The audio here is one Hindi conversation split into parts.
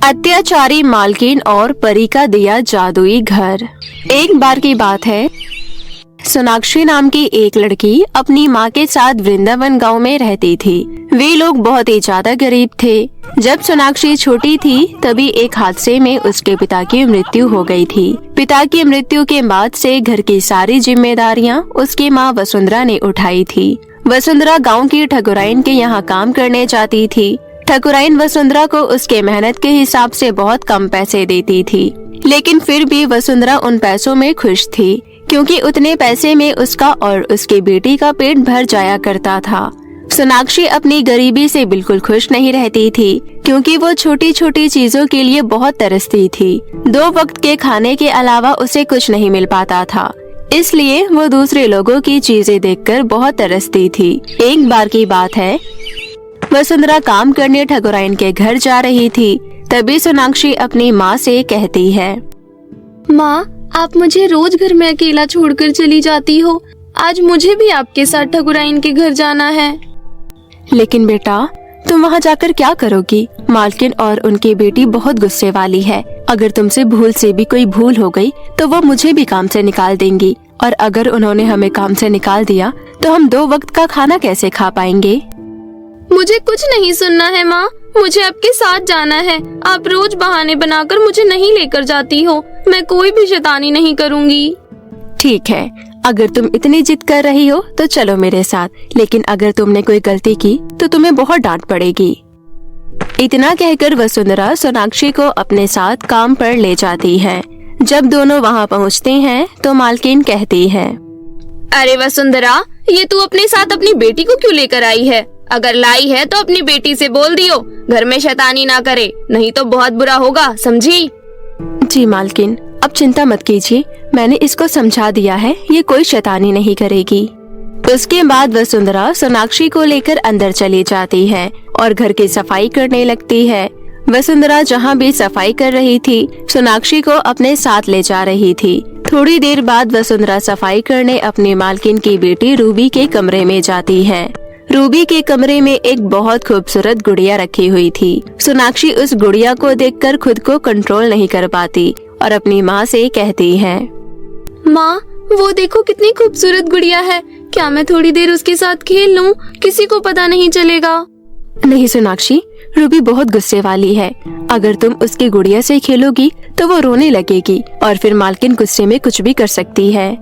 अत्याचारी मालकिन और परी का दिया जादुई घर। एक बार की बात है, सोनाक्षी नाम की एक लड़की अपनी माँ के साथ वृंदावन गांव में रहती थी। वे लोग बहुत ही ज्यादा गरीब थे। जब सोनाक्षी छोटी थी तभी एक हादसे में उसके पिता की मृत्यु हो गई थी। पिता की मृत्यु के बाद से घर की सारी जिम्मेदारियां उसकी माँ वसुंधरा ने उठाई थी। वसुंधरा गांव की ठकुराइन के यहाँ काम करने जाती थी। ठकुराइन वसुंधरा को उसके मेहनत के हिसाब से बहुत कम पैसे देती थी, लेकिन फिर भी वसुंधरा उन पैसों में खुश थी, क्योंकि उतने पैसे में उसका और उसकी बेटी का पेट भर जाया करता था। सोनाक्षी अपनी गरीबी से बिल्कुल खुश नहीं रहती थी, क्योंकि वो छोटी छोटी चीजों के लिए बहुत तरसती थी। 2 वक्त के खाने के अलावा उसे कुछ नहीं मिल पाता था, इसलिए वो दूसरे लोगों की चीजें देखकर बहुत तरसती थी। एक बार की बात है, वसुंधरा काम करने ठकुराइन के घर जा रही थी। तभी सोनाक्षी अपनी माँ से कहती है, माँ, आप मुझे रोज घर में अकेला छोड़कर चली जाती हो। आज मुझे भी आपके साथ ठकुराइन के घर जाना है। लेकिन बेटा, तुम वहाँ जाकर क्या करोगी? मालकिन और उनकी बेटी बहुत गुस्से वाली है। अगर तुमसे भूल से भी कोई भूल हो गई तो वो मुझे भी काम से निकाल देंगी, और अगर उन्होंने हमें काम से निकाल दिया तो हम 2 वक्त का खाना कैसे खा पाएंगे? मुझे कुछ नहीं सुनना है माँ, मुझे आपके साथ जाना है। आप रोज बहाने बनाकर मुझे नहीं लेकर जाती हो। मैं कोई भी शैतानी नहीं करूँगी। ठीक है, अगर तुम इतनी जिद कर रही हो तो चलो मेरे साथ, लेकिन अगर तुमने कोई गलती की तो तुम्हें बहुत डांट पड़ेगी। इतना कहकर वसुंधरा सोनाक्षी को अपने साथ काम पर ले जाती है। जब दोनों वहाँ पहुँचते हैं तो मालकिन कहती है, अरे वसुंधरा, ये तू अपने साथ अपनी बेटी को क्यों लेकर आई है? अगर लाई है तो अपनी बेटी से बोल दियो घर में शैतानी ना करे, नहीं तो बहुत बुरा होगा, समझी? जी मालकिन, अब चिंता मत कीजिए, मैंने इसको समझा दिया है, ये कोई शैतानी नहीं करेगी। उसके बाद वसुंधरा सोनाक्षी को लेकर अंदर चली जाती है और घर की सफाई करने लगती है। वसुंधरा जहाँ भी सफाई कर रही थी, सोनाक्षी को अपने साथ ले जा रही थी। थोड़ी देर बाद वसुंधरा सफाई करने अपनी मालकिन की बेटी रूबी के कमरे में जाती है। रूबी के कमरे में एक बहुत खूबसूरत गुड़िया रखी हुई थी। सोनाक्षी उस गुड़िया को देखकर खुद को कंट्रोल नहीं कर पाती और अपनी माँ से कहती है, माँ, वो देखो कितनी खूबसूरत गुड़िया है। क्या मैं थोड़ी देर उसके साथ खेल लूं? किसी को पता नहीं चलेगा। नहीं सोनाक्षी, रूबी बहुत गुस्से वाली है। अगर तुम उसकी गुड़िया से खेलोगी तो वो रोने लगेगी और फिर मालकिन गुस्से में कुछ भी कर सकती है।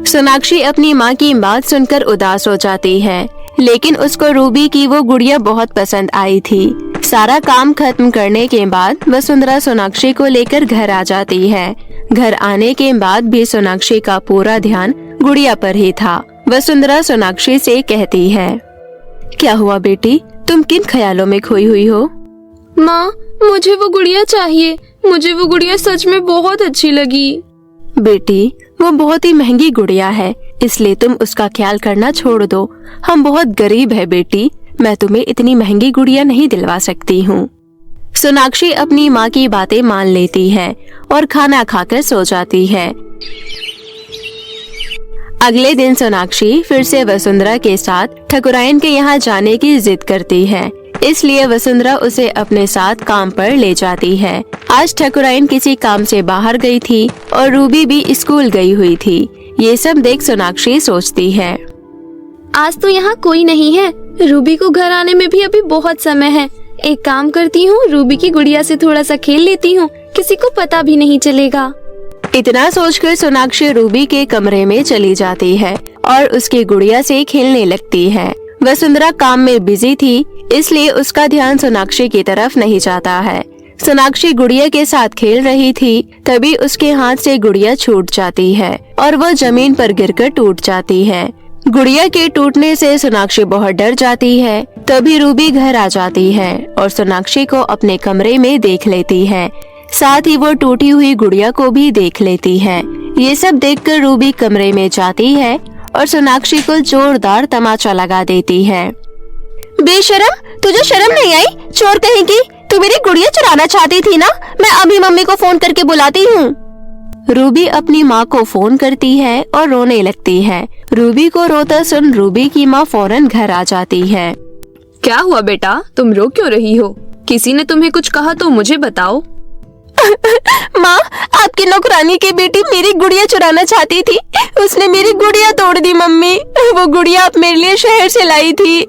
सोनाक्षी अपनी माँ की बात सुनकर उदास हो जाती है, लेकिन उसको रूबी की वो गुड़िया बहुत पसंद आई थी। सारा काम खत्म करने के बाद वसुंधरा सोनाक्षी को लेकर घर आ जाती है। घर आने के बाद भी सोनाक्षी का पूरा ध्यान गुड़िया पर ही था। वसुंधरा सोनाक्षी से कहती है, क्या हुआ बेटी, तुम किन ख्यालों में खोई हुई हो? माँ, मुझे वो गुड़िया चाहिए। मुझे वो गुड़िया सच में बहुत अच्छी लगी। बेटी, वो बहुत ही महंगी गुड़िया है, इसलिए तुम उसका ख्याल करना छोड़ दो। हम बहुत गरीब है बेटी, मैं तुम्हें इतनी महंगी गुड़िया नहीं दिलवा सकती हूँ। सोनाक्षी अपनी माँ की बातें मान लेती है और खाना खाकर सो जाती है। अगले दिन सोनाक्षी फिर से वसुंधरा के साथ ठकुराइन के यहाँ जाने की जिद करती है, इसलिए वसुंधरा उसे अपने साथ काम पर ले जाती है। आज ठकुराइन किसी काम से बाहर गई थी और रूबी भी स्कूल गई हुई थी। ये सब देख सोनाक्षी सोचती है, आज तो यहाँ कोई नहीं है। रूबी को घर आने में भी अभी बहुत समय है। एक काम करती हूँ, रूबी की गुड़िया से थोड़ा सा खेल लेती हूँ, किसी को पता भी नहीं चलेगा। इतना सोचकर सोनाक्षी रूबी के कमरे में चली जाती है और उसकी गुड़िया से खेलने लगती है। वसुंधरा काम में बिजी थी, इसलिए उसका ध्यान सोनाक्षी की तरफ नहीं जाता है। सोनाक्षी गुड़िया के साथ खेल रही थी, तभी उसके हाथ से गुड़िया छूट जाती है और वो जमीन पर गिरकर टूट जाती है। गुड़िया के टूटने से सोनाक्षी बहुत डर जाती है। तभी रूबी घर आ जाती है और सोनाक्षी को अपने कमरे में देख लेती है, साथ ही वो टूटी हुई गुड़िया को भी देख लेती है। ये सब देखकर रूबी कमरे में जाती है और सोनाक्षी को जोरदार तमाचा लगा देती है। बेशरम, तुझे शर्म नहीं आई? चोर कहेगी, तू मेरी गुड़िया चुराना चाहती थी ना? मैं अभी मम्मी को फोन करके बुलाती हूँ। रूबी अपनी माँ को फोन करती है और रोने लगती है। रूबी को रोता सुन रूबी की माँ फौरन घर आ जाती है। क्या हुआ बेटा, तुम रो क्यों रही हो? किसी ने तुम्हें कुछ कहा तो मुझे बताओ। माँ, आपकी नौकरानी की बेटी मेरी गुड़िया चुराना चाहती थी। उसने मेरी गुड़िया तोड़ दी मम्मी। वो गुड़िया आप मेरे लिए शहर से लाई थी।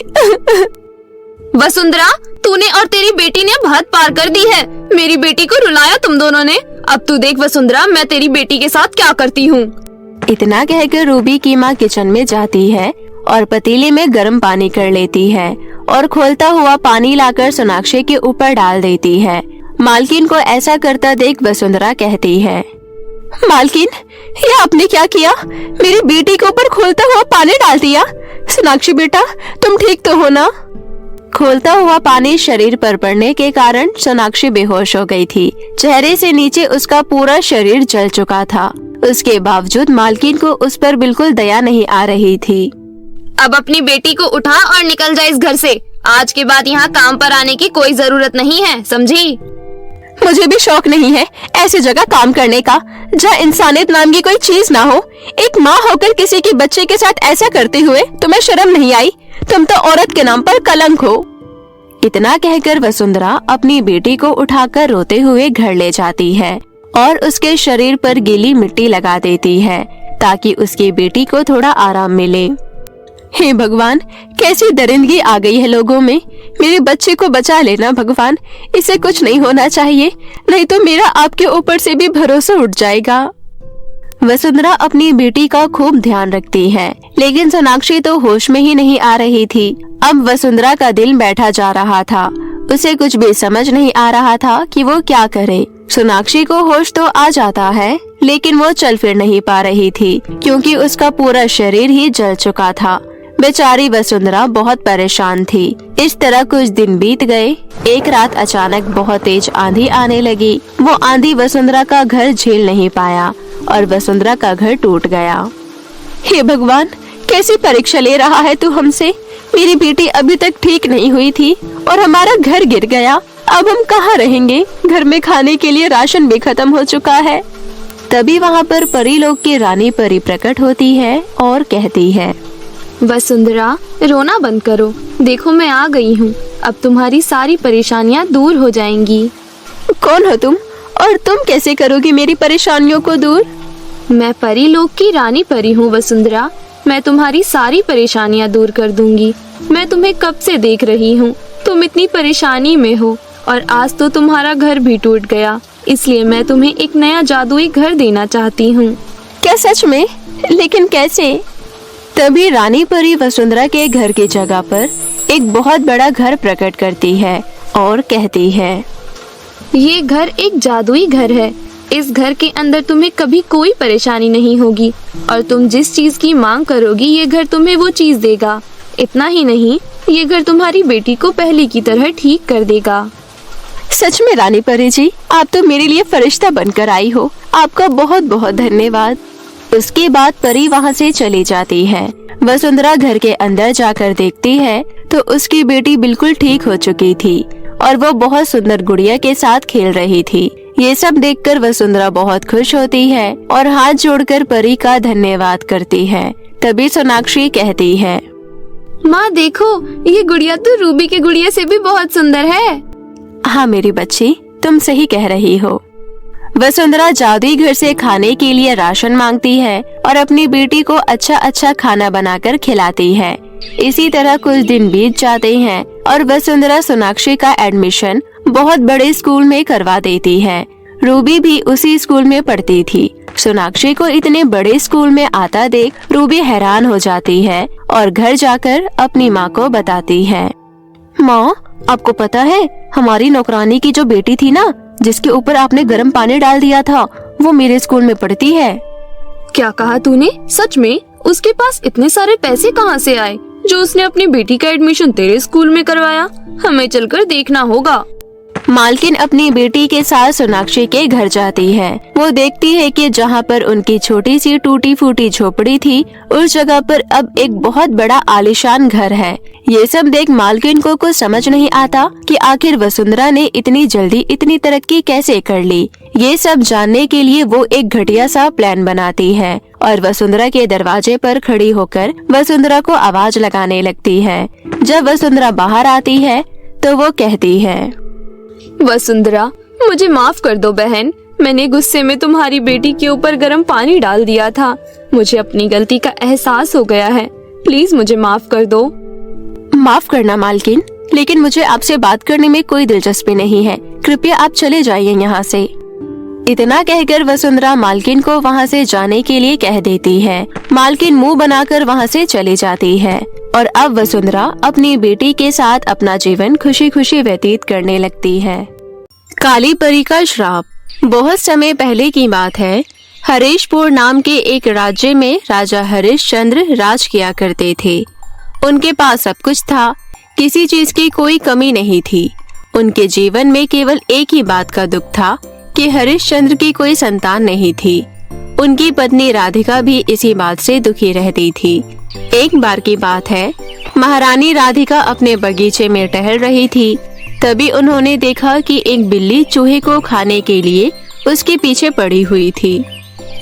वसुंधरा, तूने और तेरी बेटी ने अब हद पार कर दी है। मेरी बेटी को रुलाया तुम दोनों ने। अब तू देख वसुंधरा, मैं तेरी बेटी के साथ क्या करती हूँ। इतना कहकर रूबी की माँ किचन में जाती है और पतीले में गर्म पानी कर लेती है और खोलता हुआ पानी लाकर सोनाक्षी के ऊपर डाल देती है। मालकिन को ऐसा करता देख वसुंधरा कहती है, मालकिन, ये आपने क्या किया? मेरी बेटी के ऊपर खोलता हुआ पानी डाल दिया। सोनाक्षी बेटा, तुम ठीक तो हो ना? खोलता हुआ पानी शरीर पर पड़ने के कारण सोनाक्षी बेहोश हो गई थी। चेहरे से नीचे उसका पूरा शरीर जल चुका था। उसके बावजूद मालकिन को उस पर बिल्कुल दया नहीं आ रही थी। अब अपनी बेटी को उठा और निकल जा इस घर से। आज के बाद यहाँ काम पर आने की कोई जरूरत नहीं है, समझी? मुझे भी शौक नहीं है ऐसी जगह काम करने का जहाँ इंसानियत नाम की कोई चीज ना हो। एक माँ होकर किसी के बच्चे के साथ ऐसा करते हुए तुम्हें शर्म नहीं आई? तुम तो औरत के नाम पर कलंक हो। इतना कहकर वसुंधरा अपनी बेटी को उठाकर रोते हुए घर ले जाती है और उसके शरीर पर गीली मिट्टी लगा देती है ताकि उसकी बेटी को थोड़ा आराम मिले। हे भगवान, कैसी दरिंदगी आ गई है लोगों में। मेरे बच्चे को बचा लेना भगवान। इसे कुछ नहीं होना चाहिए, नहीं तो मेरा आपके ऊपर से भी भरोसा उठ जाएगा। वसुंधरा अपनी बेटी का खूब ध्यान रखती है, लेकिन सोनाक्षी तो होश में ही नहीं आ रही थी। अब वसुंधरा का दिल बैठा जा रहा था। उसे कुछ भी समझ नहीं आ रहा था कि वो क्या करे। सोनाक्षी को होश तो आ जाता है, लेकिन वो चल फिर नहीं पा रही थी क्योंकि उसका पूरा शरीर ही जल चुका था। बेचारी वसुंधरा बहुत परेशान थी। इस तरह कुछ दिन बीत गए। एक रात अचानक बहुत तेज आंधी आने लगी। वो आंधी वसुंधरा का घर झेल नहीं पाया और वसुंधरा का घर टूट गया। हे भगवान, कैसी परीक्षा ले रहा है तू हमसे। मेरी बेटी अभी तक ठीक नहीं हुई थी और हमारा घर गिर गया। अब हम कहाँ रहेंगे? घर में खाने के लिए राशन भी खत्म हो चुका है। तभी वहाँ पर परी लोग की रानी परी प्रकट होती है और कहती है, वसुंधरा, रोना बंद करो। देखो मैं आ गई हूँ। अब तुम्हारी सारी परेशानियाँ दूर हो जाएंगी। कौन हो तुम और तुम कैसे करोगी मेरी परेशानियों को दूर? मैं परी लोग की रानी परी हूँ वसुंधरा। मैं तुम्हारी सारी परेशानियाँ दूर कर दूंगी। मैं तुम्हें कब से देख रही हूँ। तुम इतनी परेशानी में हो और आज तो तुम्हारा घर भी टूट गया। इसलिए मैं तुम्हें एक नया जादुई घर देना चाहती हूँ। क्या सच में? लेकिन कैसे? तभी रानी परी वसुंधरा के घर की जगह पर एक बहुत बड़ा घर प्रकट करती है और कहती है, ये घर एक जादुई घर है। इस घर के अंदर तुम्हें कभी कोई परेशानी नहीं होगी और तुम जिस चीज की मांग करोगी ये घर तुम्हें वो चीज देगा। इतना ही नहीं, ये घर तुम्हारी बेटी को पहले की तरह ठीक कर देगा। सच में रानी परी जी, आप तो मेरे लिए फरिश्ता बनकर आई हो। आपका बहुत बहुत धन्यवाद। उसके बाद परी वहाँ से चली जाती है। वसुंधरा घर के अंदर जाकर देखती है तो उसकी बेटी बिल्कुल ठीक हो चुकी थी और वो बहुत सुंदर गुड़िया के साथ खेल रही थी। ये सब देखकर वसुंधरा बहुत खुश होती है और हाथ जोड़कर परी का धन्यवाद करती है। तभी सोनाक्षी कहती है, माँ देखो, ये गुड़िया तो रूबी के गुड़िया से भी बहुत सुंदर है। हाँ मेरी बच्ची, तुम सही कह रही हो। वसुंधरा जादुई घर से खाने के लिए राशन मांगती है और अपनी बेटी को अच्छा अच्छा खाना बनाकर खिलाती है। इसी तरह कुछ दिन बीत जाते हैं और वसुंधरा सोनाक्षी का एडमिशन बहुत बड़े स्कूल में करवा देती है। रूबी भी उसी स्कूल में पढ़ती थी। सोनाक्षी को इतने बड़े स्कूल में आता देख रूबी हैरान हो जाती है और घर जाकर अपनी माँ को बताती है, माँ, आपको पता है हमारी नौकरानी की जो बेटी थी ना, जिसके ऊपर आपने गर्म पानी डाल दिया था, वो मेरे स्कूल में पढ़ती है। क्या कहा तूने? सच में? उसके पास इतने सारे पैसे कहाँ से आए जो उसने अपनी बेटी का एडमिशन तेरे स्कूल में करवाया? हमें चलकर देखना होगा। मालकिन अपनी बेटी के साथ सोनाक्षी के घर जाती है। वो देखती है कि जहाँ पर उनकी छोटी सी टूटी फूटी झोपड़ी थी, उस जगह पर अब एक बहुत बड़ा आलीशान घर है। ये सब देख मालकिन को कुछ समझ नहीं आता कि आखिर वसुंधरा ने इतनी जल्दी इतनी तरक्की कैसे कर ली। ये सब जानने के लिए वो एक घटिया सा प्लान बनाती है और वसुंधरा के दरवाजे पर खड़ी होकर वसुंधरा को आवाज लगाने लगती है। जब वसुंधरा बाहर आती है तो वो कहती है, वसुंधरा, मुझे माफ कर दो बहन। मैंने गुस्से में तुम्हारी बेटी के ऊपर गर्म पानी डाल दिया था। मुझे अपनी गलती का एहसास हो गया है। प्लीज मुझे माफ कर दो। माफ करना मालकिन, लेकिन मुझे आपसे बात करने में कोई दिलचस्पी नहीं है। कृपया आप चले जाइए यहाँ से। इतना कहकर वसुंधरा मालकिन को वहाँ से जाने के लिए कह देती है। मालकिन मुंह बनाकर वहाँ से चली जाती है और अब वसुंधरा अपनी बेटी के साथ अपना जीवन खुशी खुशी व्यतीत करने लगती है। काली परी का श्राप। बहुत समय पहले की बात है। हरीशपुर नाम के एक राज्य में राजा हरिश्चंद्र राज किया करते थे। उनके पास सब कुछ था, किसी चीज की कोई कमी नहीं थी। उनके जीवन में केवल एक ही बात का दुख था कि हरिश्चंद्र की कोई संतान नहीं थी। उनकी पत्नी राधिका भी इसी बात से दुखी रहती थी। एक बार की बात है, महारानी राधिका अपने बगीचे में टहल रही थी। तभी उन्होंने देखा कि एक बिल्ली चूहे को खाने के लिए उसके पीछे पड़ी हुई थी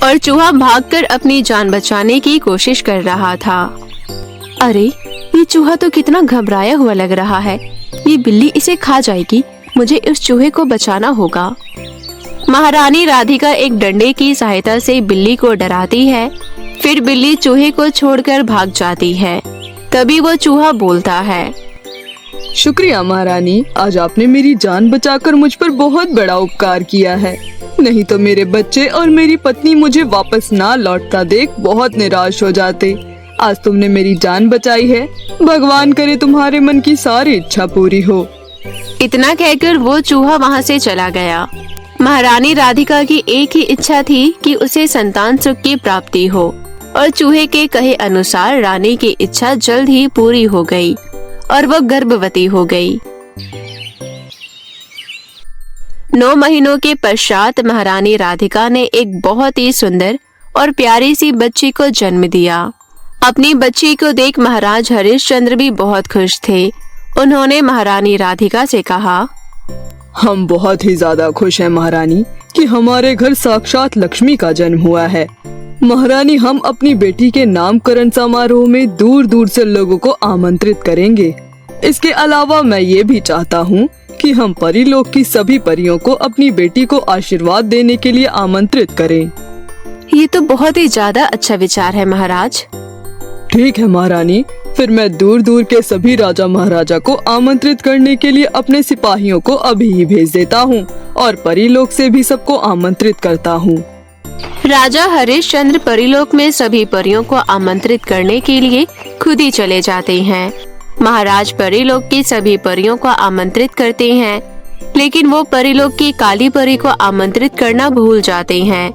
और चूहा भागकर अपनी जान बचाने की कोशिश कर रहा था। अरे, ये चूहा तो कितना घबराया हुआ लग रहा है। ये बिल्ली इसे खा जाएगी। मुझे इस चूहे को बचाना होगा। महारानी राधिका एक डंडे की सहायता से बिल्ली को डराती है। फिर बिल्ली चूहे को छोड़कर भाग जाती है। तभी वो चूहा बोलता है, शुक्रिया महारानी, आज आपने मेरी जान बचाकर मुझ पर बहुत बड़ा उपकार किया है। नहीं तो मेरे बच्चे और मेरी पत्नी मुझे वापस ना लौटता देख बहुत निराश हो जाते। आज तुमने मेरी जान बचाई है। भगवान करे तुम्हारे मन की सारी इच्छा पूरी हो। इतना कहकर वो चूहा वहाँ से चला गया। महारानी राधिका की एक ही इच्छा थी कि उसे संतान सुख की प्राप्ति हो और चूहे के कहे अनुसार रानी की इच्छा जल्द ही पूरी हो गई और वह गर्भवती हो गई। 9 महीनों के पश्चात महारानी राधिका ने एक बहुत ही सुंदर और प्यारी सी बच्ची को जन्म दिया। अपनी बच्ची को देख महाराज हरिश्चंद्र भी बहुत खुश थे। उन्होंने महारानी राधिका से कहा, हम बहुत ही ज्यादा खुश हैं महारानी कि हमारे घर साक्षात लक्ष्मी का जन्म हुआ है। महारानी, हम अपनी बेटी के नामकरण समारोह में दूर दूर से लोगों को आमंत्रित करेंगे। इसके अलावा मैं ये भी चाहता हूँ कि हम परीलोक की सभी परियों को अपनी बेटी को आशीर्वाद देने के लिए आमंत्रित करें। ये तो बहुत ही ज्यादा अच्छा विचार है महाराज। ठीक है महारानी, फिर मैं दूर दूर के सभी राजा महाराजा को आमंत्रित करने के लिए अपने सिपाहियों को अभी ही भेज देता हूँ और परीलोक से भी सबको आमंत्रित करता हूँ। राजा हरिश्चंद्र परीलोक में सभी परियों को आमंत्रित करने के लिए खुद ही चले जाते हैं। महाराज परीलोक की सभी परियों को आमंत्रित करते हैं, लेकिन वो परीलोक की काली परी को आमंत्रित करना भूल जाते हैं।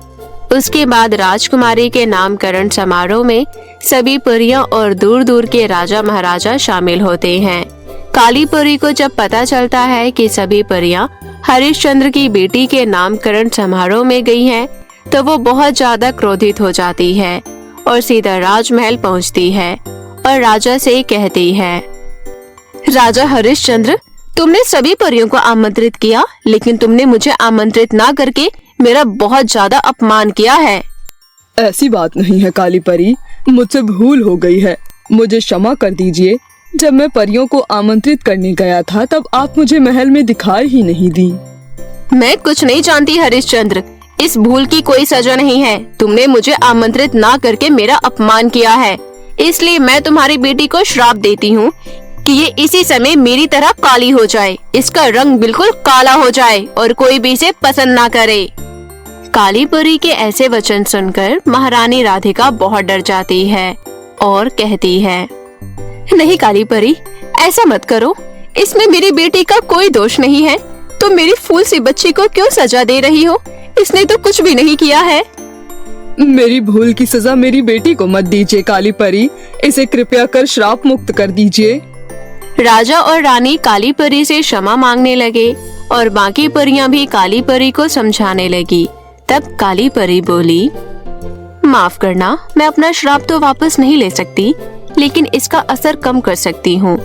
उसके बाद राजकुमारी के नामकरण समारोह में सभी परियां और दूर दूर के राजा महाराजा शामिल होते हैं। काली परी को जब पता चलता है कि सभी परियां हरिश्चंद्र की बेटी के नामकरण समारोह में गई हैं, तो वो बहुत ज्यादा क्रोधित हो जाती है और सीधा राजमहल पहुंचती है और राजा से कहती है, राजा हरिश्चंद्र, तुमने सभी परियों को आमंत्रित किया, लेकिन तुमने मुझे आमंत्रित ना करके मेरा बहुत ज्यादा अपमान किया है। ऐसी बात नहीं है काली परी, मुझसे भूल हो गई है, मुझे क्षमा कर दीजिए। जब मैं परियों को आमंत्रित करने गया था तब आप मुझे महल में दिखाई ही नहीं दी। मैं कुछ नहीं जानती हरिश्चंद्र, इस भूल की कोई सजा नहीं है। तुमने मुझे आमंत्रित ना करके मेरा अपमान किया है, इसलिए मैं तुम्हारी बेटी को श्राप देती हूँ कि ये इसी समय मेरी तरह काली हो जाए, इसका रंग बिल्कुल काला हो जाए और कोई भी इसे पसंद ना करे। काली परी के ऐसे वचन सुनकर महारानी राधिका बहुत डर जाती है और कहती है, नहीं काली परी, ऐसा मत करो, इसमें मेरी बेटी का कोई दोष नहीं है। तुम मेरी फूल सी बच्ची को क्यों सजा दे रही हो? इसने तो कुछ भी नहीं किया है। मेरी भूल की सजा मेरी बेटी को मत दीजिए काली परी, इसे कृपया कर श्राप मुक्त कर दीजिए। राजा और रानी काली परी से क्षमा मांगने लगे और बाकी परियां भी काली परी को समझाने लगी। तब काली परी बोली, माफ करना, मैं अपना श्राप तो वापस नहीं ले सकती, लेकिन इसका असर कम कर सकती हूँ।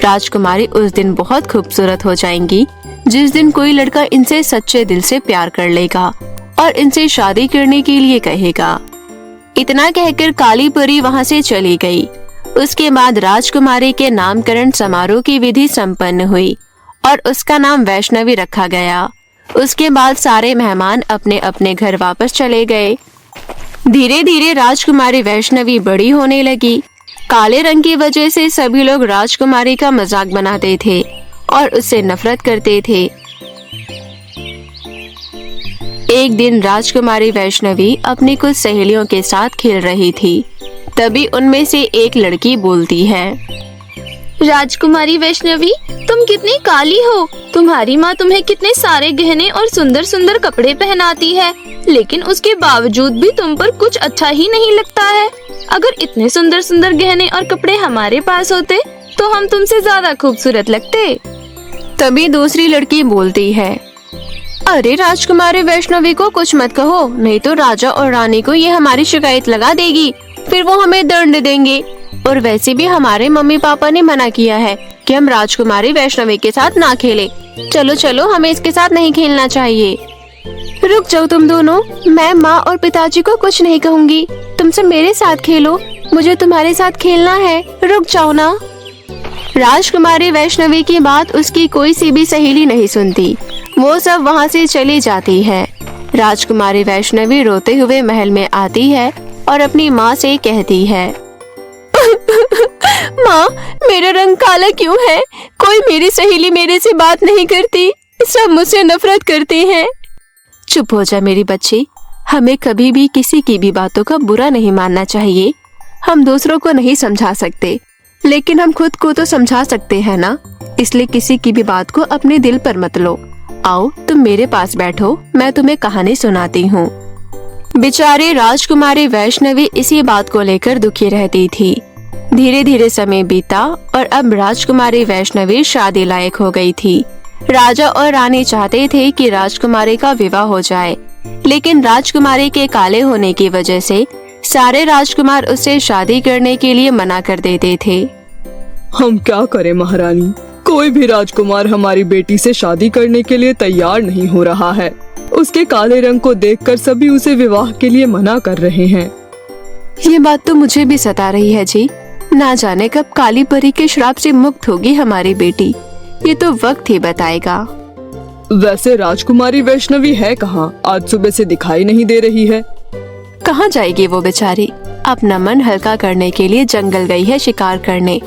राजकुमारी उस दिन बहुत खूबसूरत हो जाएंगी जिस दिन कोई लड़का इनसे सच्चे दिल से प्यार कर लेगा और इनसे शादी करने के लिए कहेगा। इतना कहकर काली परी वहाँ से चली गई। उसके बाद राजकुमारी के नामकरण समारोह की विधि संपन्न हुई और उसका नाम वैष्णवी रखा गया। उसके बाद सारे मेहमान अपने अपने घर वापस चले गए। धीरे धीरे राजकुमारी वैष्णवी बड़ी होने लगी। काले रंग की वजह से सभी लोग राजकुमारी का मजाक बनाते थे और उससे नफरत करते थे। एक दिन राजकुमारी वैष्णवी अपनी कुछ सहेलियों के साथ खेल रही थी। तभी उनमें से एक लड़की बोलती है, राजकुमारी वैष्णवी, तुम कितनी काली हो। तुम्हारी माँ तुम्हें कितने सारे गहने और सुंदर सुंदर कपड़े पहनाती है, लेकिन उसके बावजूद भी तुम पर कुछ अच्छा ही नहीं लगता है। अगर इतने सुंदर सुंदर गहने और कपड़े हमारे पास होते तो हम तुमसे ज्यादा खूबसूरत लगते। तभी दूसरी लड़की बोलती है, अरे राजकुमारी वैष्णवी को कुछ मत कहो, नहीं तो राजा और रानी को ये हमारी शिकायत लगा देगी, फिर वो हमें दंड देंगे। और वैसे भी हमारे मम्मी पापा ने मना किया है कि हम राजकुमारी वैष्णवी के साथ ना खेलें। चलो चलो, हमें इसके साथ नहीं खेलना चाहिए। रुक जाओ तुम दोनों, मैं माँ और पिताजी को कुछ नहीं कहूँगी, तुम सब मेरे साथ खेलो, मुझे तुम्हारे साथ खेलना है, रुक जाओ ना। राजकुमारी वैष्णवी की बात उसकी कोई सी भी सहेली नहीं सुनती। वो सब वहाँ से चली जाती है। राजकुमारी वैष्णवी रोते हुए महल में आती है और अपनी माँ से कहती है, माँ, मेरा रंग काला क्यों है? कोई मेरी सहेली मेरे से बात नहीं करती, सब मुझसे नफरत करते हैं। चुप हो जा मेरी बच्ची, हमें कभी भी किसी की भी बातों का बुरा नहीं मानना चाहिए। हम दूसरों को नहीं समझा सकते, लेकिन हम खुद को तो समझा सकते हैं ना, इसलिए किसी की भी बात को अपने दिल पर मत लो। आओ तुम मेरे पास बैठो, मैं तुम्हें कहानी सुनाती हूँ। बेचारी राजकुमारी वैष्णवी इसी बात को लेकर दुखी रहती थी। धीरे धीरे समय बीता और अब राजकुमारी वैष्णवी शादी लायक हो गई थी। राजा और रानी चाहते थे कि राजकुमारी का विवाह हो जाए, लेकिन राजकुमारी के काले होने की वजह से सारे राजकुमार उससे शादी करने के लिए मना कर देते थे। हम क्या करें महारानी, कोई भी राजकुमार हमारी बेटी से शादी करने के लिए तैयार नहीं हो रहा है। उसके काले रंग को देखकर सभी उसे विवाह के लिए मना कर रहे हैं। ये बात तो मुझे भी सता रही है जी, ना जाने कब काली परी के श्राप से मुक्त होगी हमारी बेटी, ये तो वक्त ही बताएगा। वैसे राजकुमारी वैष्णवी है कहाँ? आज सुबह से दिखाई नहीं दे रही है। कहाँ जाएगी वो बेचारी? अपना मन हल्का करने के लिए जंगल गई है शिकार करने।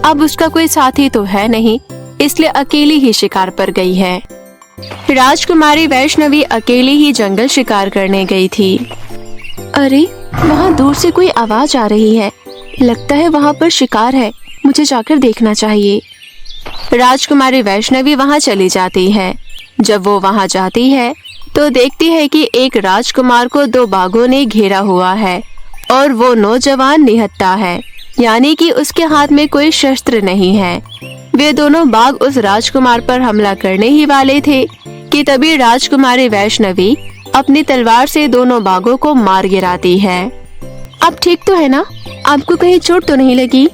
अब उसका कोई साथी तो है नहीं, इसलिए अकेली ही शिकार पर गई है। राजकुमारी वैष्णवी अकेली ही जंगल शिकार करने गई थी। अरे, वहाँ दूर से कोई आवाज आ रही है, लगता है वहाँ पर शिकार है, मुझे जाकर देखना चाहिए। राजकुमारी वैष्णवी वहाँ चली जाती है। जब वो वहाँ जाती है तो देखती है कि एक राजकुमार को दो बाघों ने घेरा हुआ है और वो नौजवान निहत्था है, यानी कि उसके हाथ में कोई शस्त्र नहीं है। वे दोनों बाघ उस राजकुमार पर हमला करने ही वाले थे कि तभी राजकुमारी वैष्णवी अपनी तलवार से दोनों बाघों को मार गिराती है। आप ठीक तो है ना? आपको कहीं चोट तो नहीं लगी?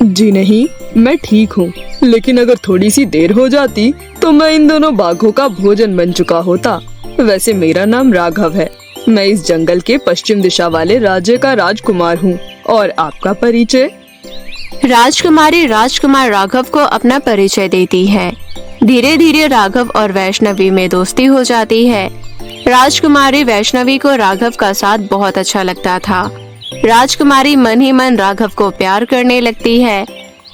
जी नहीं, मैं ठीक हूँ, लेकिन अगर थोड़ी सी देर हो जाती तो मैं इन दोनों बाघों का भोजन बन चुका होता। वैसे मेरा नाम राघव है, मैं इस जंगल के पश्चिम दिशा वाले राज्य का राजकुमार हूँ। और आपका परिचय? राजकुमारी राजकुमार राघव को अपना परिचय देती है। धीरे धीरे राघव और वैष्णवी में दोस्ती हो जाती है। राजकुमारी वैष्णवी को राघव का साथ बहुत अच्छा लगता था। राजकुमारी मन ही मन राघव को प्यार करने लगती है,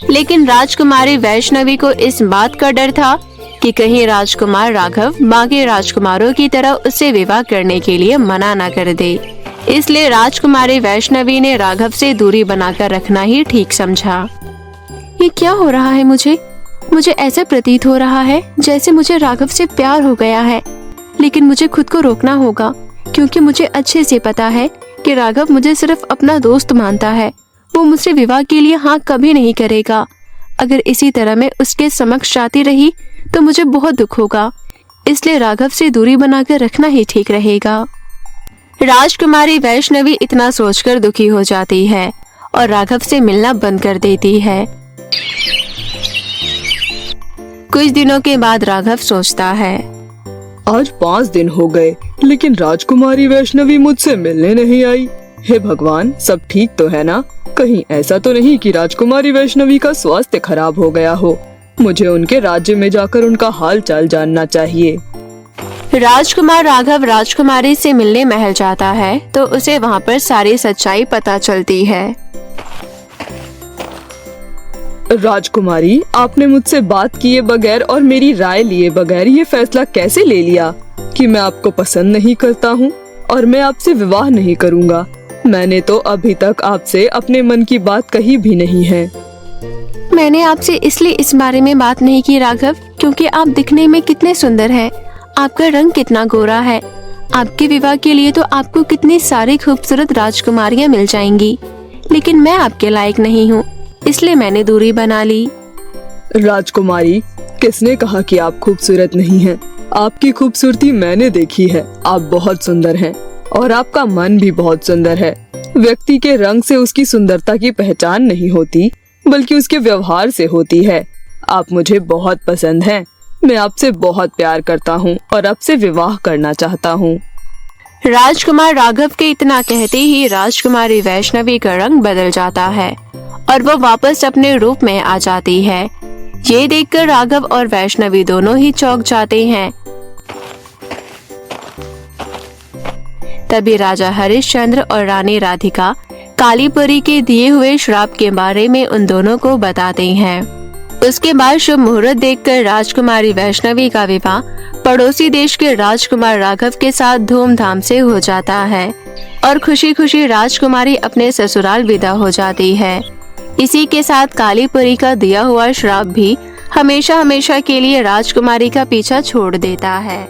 लेकिन राजकुमारी वैष्णवी को इस बात का डर था कि कहीं राजकुमार राघव बाकी राजकुमारों की तरह उससे विवाह करने के लिए मना न कर दे। इसलिए राजकुमारी वैष्णवी ने राघव से दूरी बनाकर रखना ही ठीक समझा। ये क्या हो रहा है? मुझे ऐसा प्रतीत हो रहा है जैसे मुझे राघव से प्यार हो गया है, लेकिन मुझे खुद को रोकना होगा, क्योंकि मुझे अच्छे से पता है कि राघव मुझे सिर्फ अपना दोस्त मानता है। वो मुझसे विवाह के लिए हाँ कभी नहीं करेगा। अगर इसी तरह मैं उसके समक्ष जाती रही तो मुझे बहुत दुख होगा, इसलिए राघव से दूरी बनाकर रखना ही ठीक रहेगा। राजकुमारी वैष्णवी इतना सोचकर दुखी हो जाती है और राघव से मिलना बंद कर देती है। कुछ दिनों के बाद राघव सोचता है, आज 5 दिन हो गए, लेकिन राजकुमारी वैष्णवी मुझसे मिलने नहीं आई। हे भगवान, सब ठीक तो है ना? कहीं ऐसा तो नहीं कि राजकुमारी वैष्णवी का स्वास्थ्य खराब हो गया हो? मुझे उनके राज्य में जाकर उनका हाल चाल जानना चाहिए। राजकुमार राघव राजकुमारी से मिलने महल जाता है तो उसे वहाँ पर सारी सच्चाई पता चलती है। राजकुमारी, आपने मुझसे बात किए बगैर और मेरी राय लिए बगैर ये फैसला कैसे ले लिया कि मैं आपको पसंद नहीं करता हूँ और मैं आपसे विवाह नहीं करूँगा? मैंने तो अभी तक आपसे अपने मन की बात कही भी नहीं है। मैंने आपसे इसलिए इस बारे में बात नहीं की राघव, क्योंकि आप दिखने में कितने सुंदर हैं, आपका रंग कितना गोरा है। आपके विवाह के लिए तो आपको कितनी सारी खूबसूरत राजकुमारियां मिल जाएंगी, लेकिन मैं आपके लायक नहीं हूँ, इसलिए मैंने दूरी बना ली। राजकुमारी, किसने कहा कि आप खूबसूरत नहीं हैं? आपकी खूबसूरती मैंने देखी है। आप बहुत सुंदर हैं और आपका मन भी बहुत सुंदर है। व्यक्ति के रंग से उसकी सुंदरता की पहचान नहीं होती, बल्कि उसके व्यवहार से होती है। आप मुझे बहुत पसंद हैं। मैं आपसे बहुत प्यार करता हूँ और आपसे विवाह करना चाहता हूँ। राजकुमार राघव के इतना कहते ही राजकुमारी वैष्णवी का रंग बदल जाता है और वो वापस अपने रूप में आ जाती है। ये देखकर राघव और वैष्णवी दोनों ही चौंक जाते हैं। तभी राजा हरिश्चंद्र और रानी राधिका कालीपरी के दिए हुए श्राप के बारे में उन दोनों को बताते हैं। उसके बाद शुभ मुहूर्त देखकर राजकुमारी वैष्णवी का विवाह पड़ोसी देश के राजकुमार राघव के साथ धूमधाम से हो जाता है और खुशी खुशी राजकुमारी अपने ससुराल विदा हो जाती है। इसी के साथ कालीपरी का दिया हुआ श्राप भी हमेशा हमेशा के लिए राजकुमारी का पीछा छोड़ देता है।